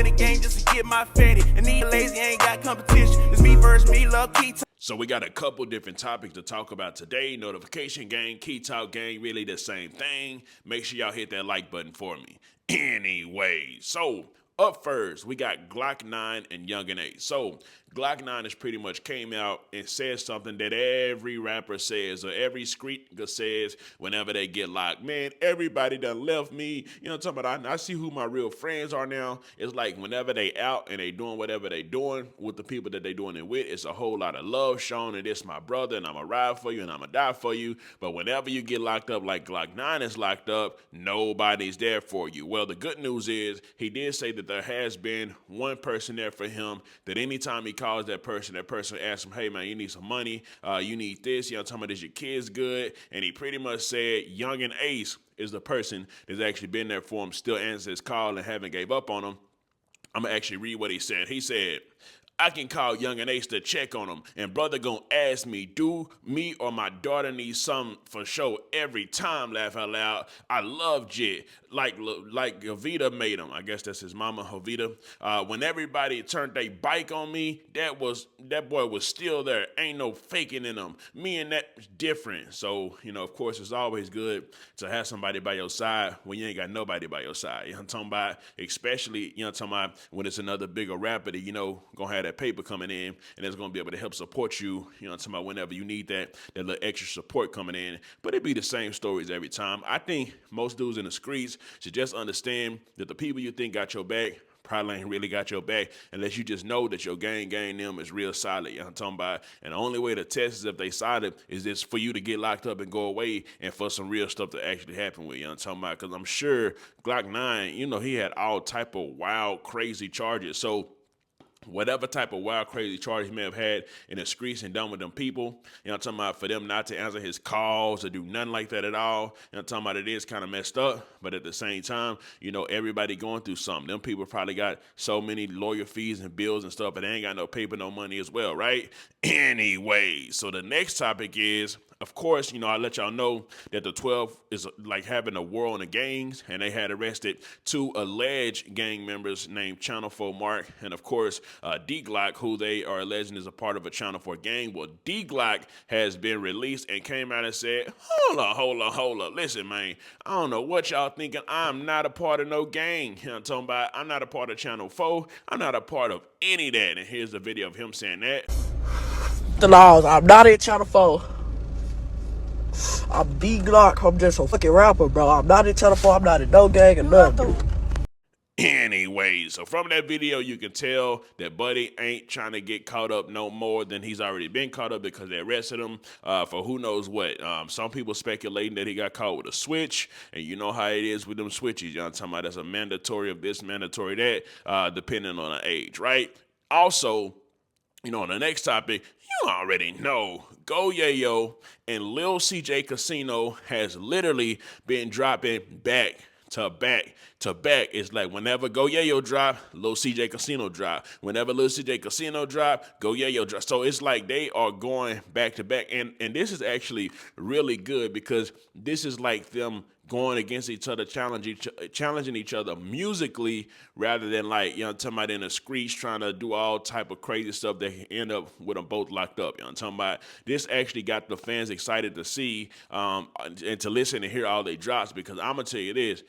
in the game just to get my fatty. And these lazy ain't got competition. It's me versus me, LilCj. So we got a couple different topics to talk about today. Notification gang, key talk gang, really the same thing. Make sure y'all hit that like button for me. Anyway, so up first, we got Glock 9 and Yungeen. So Glock 9 has pretty much came out and said something that every rapper says or every streaker says whenever they get locked. Man, everybody done left me. You know what I'm talking about? I see who my real friends are now. It's like whenever they out and they doing whatever they doing with the people that they doing it with, it's a whole lot of love shown, and it's my brother, and I'm going to ride for you, and I'm going to die for you. But whenever you get locked up like Glock 9 is locked up, nobody's there for you. Well, the good news is he did say that there has been one person there for him, that anytime he calls that person asks him, hey man, you need some money, you need this, you know, talking about, is your kids good? And he pretty much said Yungeen Ace is the person that's actually been there for him, still answers his call and haven't gave up on him. I'm gonna actually read what he said. He said, I can call Yungeen Ace to check on him, and brother gonna ask me, do me or my daughter need something for sure every time, laugh out loud. I love Jit, like Jovita made him. I guess that's his mama, Jovita. When everybody turned their bike on me, that boy was still there. Ain't no faking in him. Me and that different. So, you know, of course, it's always good to have somebody by your side when you ain't got nobody by your side. You know what I'm talking about? Especially, you know what I'm talking about, when it's another bigger rapper that, you know, gonna have that paper coming in, and it's going to be able to help support you, you know what I'm talking about, whenever you need that little extra support coming in. But it be the same stories every time. I think most dudes in the streets should just understand that the people you think got your back probably ain't really got your back unless you just know that your gang them is real solid. You know what I'm talking about? And the only way to test is if they solid is this for you to get locked up and go away and for some real stuff to actually happen with you. You know what I'm talking about? Because I'm sure Glock 9, you know, he had all type of wild, crazy charges. So whatever type of wild, crazy charge he may have had in the streets and done with them people, you know what I'm talking about, for them not to answer his calls or do nothing like that at all, you know what I'm talking about, it is kind of messed up. But at the same time, you know, everybody going through something. Them people probably got so many lawyer fees and bills and stuff, but they ain't got no paper, no money as well, right? Anyway, so the next topic is, of course, you know, I let y'all know that the 12 is like having a war on the gangs, and they had arrested two alleged gang members named Channel 4 Mark and, of course, Deeglokk, who they are alleging is a part of a Channel 4 gang. Well, Deeglokk has been released and came out and said, hold up. Listen, man, I don't know what y'all thinking. I'm not a part of no gang. You know what I'm talking about? I'm not a part of Channel 4. I'm not a part of any of that. And here's the video of him saying that. The laws. I'm not in Channel 4. I'm Deeglokk. I'm just a fucking rapper, bro. I'm not in Channel 4. I'm not in no gang or nothing. Anyway, so from that video, you can tell that Buddy ain't trying to get caught up no more than he's already been caught up, because they arrested him for who knows what. Some people speculating that he got caught with a switch, and you know how it is with them switches. You know what I'm talking about? That's a mandatory of this, mandatory that, depending on the age, right? Also, you know, on the next topic, you already know, Go Yayo and LilCj Kasino has literally been dropping back to back. It's like whenever Go Yayo drop, LilCj Kasino drop. Whenever LilCj Kasino drop, Go Yayo drop. So it's like they are going back to back. And this is actually really good, because this is like them going against each other, challenging each other musically, rather than, like, you know, talking about in the streets trying to do all type of crazy stuff that can end up with them both locked up. You know, I'm talking about, this actually got the fans excited to see and to listen and hear all they drops, because I'm gonna tell you this.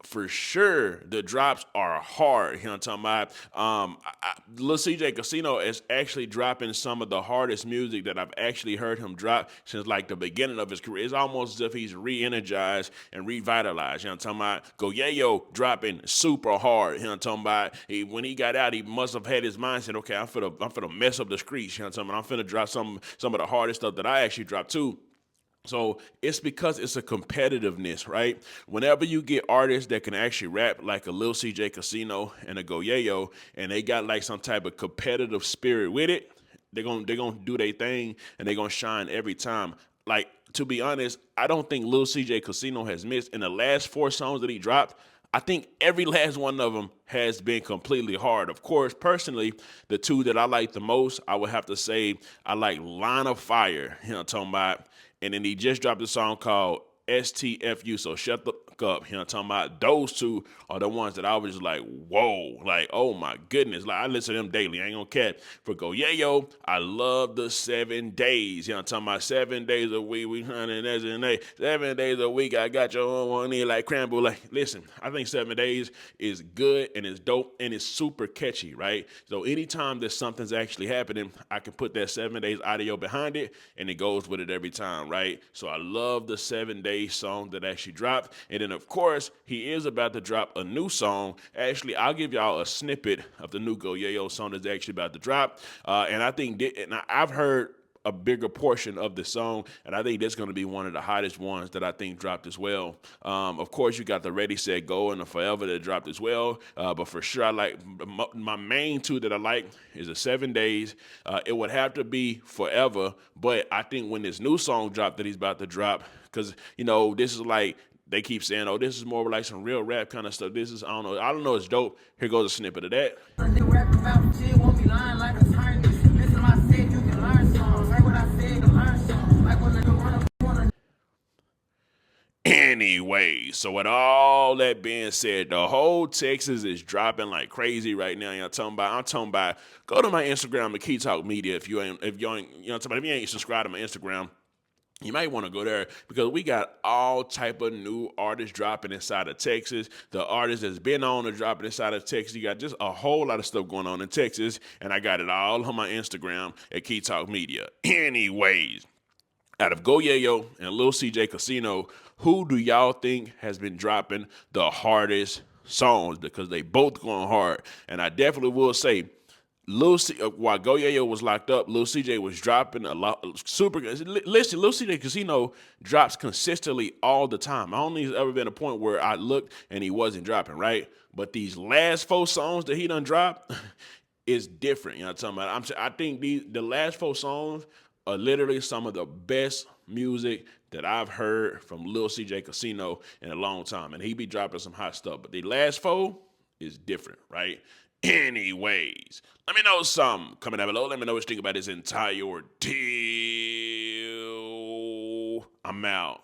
For sure, the drops are hard. You know what I'm talking about? LilCj Kasino is actually dropping some of the hardest music that I've actually heard him drop since, like, the beginning of his career. It's almost as if he's re-energized and revitalized. You know what I'm talking about? Go Yayo dropping super hard. You know what I'm talking about? When he got out, he must have had his mind said, okay, I'm finna mess up the streets. You know what I'm talking about? I'm finna drop some of the hardest stuff that I actually dropped too. So it's because it's a competitiveness, right? Whenever you get artists that can actually rap like a LilCj Kasino and a Go Yayo, and they got like some type of competitive spirit with it, they're gonna do their thing, and they're gonna shine every time. Like, to be honest, I don't think LilCj Kasino has missed. In the last 4 songs that he dropped, I think every last one of them has been completely hard. Of course, personally, the 2 that I like the most, I would have to say I like Line of Fire, you know what I'm talking about? And then he just dropped a song called STFU. So shut the fuck up. You know what I'm talking about? Those two are the ones that I was just like, whoa, like, oh my goodness. Like, I listen to them daily. I ain't gonna cap. For Go Yayo, I love the 7 days. You know what I'm talking about? 7 days a week, we hunting as an A. 7 days a week, I got your own one in like Cramble. Like, listen, I think 7 days is good and it's dope and it's super catchy, right? So anytime that something's actually happening, I can put that 7 days audio behind it and it goes with it every time, right? So I love the 7 day song that actually dropped. And then of course, he is about to drop a new song. Actually, I'll give y'all a snippet of the new Go Yayo song that's actually about to drop. And I think I've heard a bigger portion of the song, and I think that's going to be one of the hottest ones that I think dropped as well. Of course, you got the Ready, Set, Go and the Forever that dropped as well, but for sure, I like my main two that I like is the 7 days. It would have to be Forever, but I think when this new song dropped that he's about to drop, because, you know, this is like, they keep saying, oh, this is more like some real rap kind of stuff. This is, I don't know, it's dope. Here goes a snippet of that. Anyway, so with all that being said, the whole Texas is dropping like crazy right now. I'm talking about, go to my Instagram, the Key Talk Media, if you ain't, if you ain't subscribed to my Instagram. You might want to go there because we got all type of new artists dropping inside of Texas. The artists that's been on are dropping inside of Texas. You got just a whole lot of stuff going on in Texas, and I got it all on my Instagram at Key Talk Media. Anyways, out of Go Yayo and LilCj Kasino, who do y'all think has been dropping the hardest songs? Because they both going hard, and I definitely will say, while Go Yayo was locked up, LilCj was dropping a lot, super good. Listen, LilCj Kasino drops consistently all the time. I don't think there's ever been a point where I looked and he wasn't dropping, right? But these last 4 songs that he done dropped is different. You know what I'm talking about? I think the last 4 songs are literally some of the best music that I've heard from LilCj Kasino in a long time. And he be dropping some hot stuff. But the last 4 is different, right? Anyways, let me know something. Comment down below. Let me know what you think about this entire ordeal. I'm out.